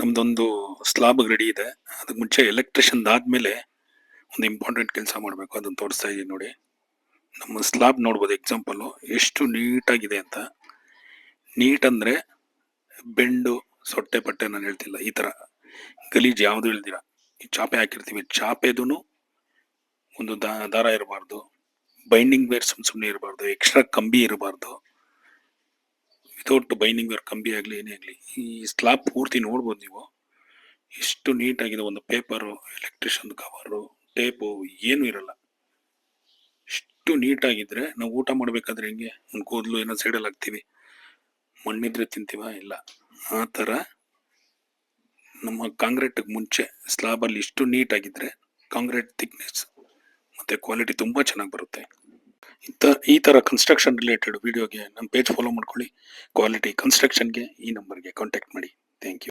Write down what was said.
ನಮ್ದೊಂದು slab ready ಇದೆ. ಅದಕ್ಕೆ ಮುಂಚೆ ಎಲೆಕ್ಟ್ರಿಷಿಯನ್ ಆದ್ಮೇಲೆ ಒಂದು ಇಂಪಾರ್ಟೆಂಟ್ ಕೆಲಸ ಮಾಡಬೇಕು. ಅದನ್ನು ತೋರಿಸ್ತಾ ಇದ್ದೀನಿ ನೋಡಿ. ನಮ್ಮ ಸ್ಲಾಬ್ ನೋಡ್ಬೋದು ಎಕ್ಸಾಂಪಲ್ಲು ಎಷ್ಟು ನೀಟಾಗಿದೆ ಅಂತ. ನೀಟ್ ಅಂದರೆ ಬೆಂಡು ಸೊಟ್ಟೆ ಪಟ್ಟೆ ನಾನು ಹೇಳ್ತಿಲ್ಲ, ಈ ಥರ ಗಲೀಜು ಯಾವುದು ಇಲ್ದಿರ. ಈ ಚಾಪೆ ಹಾಕಿರ್ತೀವಿ, ಚಾಪೆದೂ ಒಂದು ದಾರ ಇರಬಾರ್ದು, ಬೈಂಡಿಂಗ್ ವೇರ್ ಸುಮ್ಮನೆ ಇರಬಾರ್ದು, ಎಕ್ಸ್ಟ್ರಾ ಕಂಬಿ ಇರಬಾರ್ದು. ವಿತೌಟ್ ಬೈಂಡಿಂಗ್ ವೇರ್ ಕಂಬಿ ಆಗಲಿ ಏನೇ ಆಗಲಿ ಈ ಸ್ಲಾಬ್ ಪೂರ್ತಿ ನೋಡ್ಬೋದು ನೀವು ಎಷ್ಟು ನೀಟಾಗಿದೆ. ಒಂದು ಪೇಪರು, ಎಲೆಕ್ಟ್ರಿಷಿಯನ್ ಕವರು, ಟೇಪು ಏನೂ ಇರಲ್ಲ. ಎಷ್ಟು ನೀಟಾಗಿದ್ದರೆ ನಾವು ಊಟ ಮಾಡಬೇಕಾದ್ರೆ ಹೆಂಗೆ ಒಂದು ಕೂದಲು ಏನೋ ಸೈಡಲ್ಲಿ ಹಾಕ್ತೀವಿ, ಮಣ್ಣಿದ್ರೆ ತಿಂತೀವ, ಇಲ್ಲ ಆ ಥರ ನಮ್ಮ ಕಾಂಕ್ರೀಟಿಗೆ ಮುಂಚೆ ಸ್ಲಾಬಲ್ಲಿ ಇಷ್ಟು ನೀಟಾಗಿದ್ದರೆ ಕಾಂಕ್ರೀಟ್ ಥಿಕ್ನೆಸ್ ಮತ್ತು ಕ್ವಾಲಿಟಿ ತುಂಬ ಚೆನ್ನಾಗಿ ಬರುತ್ತೆ. ಈ ಥರ ಕನ್ಸ್ಟ್ರಕ್ಷನ್ ರಿಲೇಟೆಡ್ ವಿಡಿಯೋಗೆ ನಮ್ಮ ಪೇಜ್ ಫಾಲೋ ಮಾಡ್ಕೊಳ್ಳಿ. ಕ್ವಾಲಿಟಿ ಕನ್ಸ್ಟ್ರಕ್ಷನ್ಗೆ ಈ ನಂಬರ್ಗೆ ಕಾಂಟ್ಯಾಕ್ಟ್ ಮಾಡಿ. Thank you.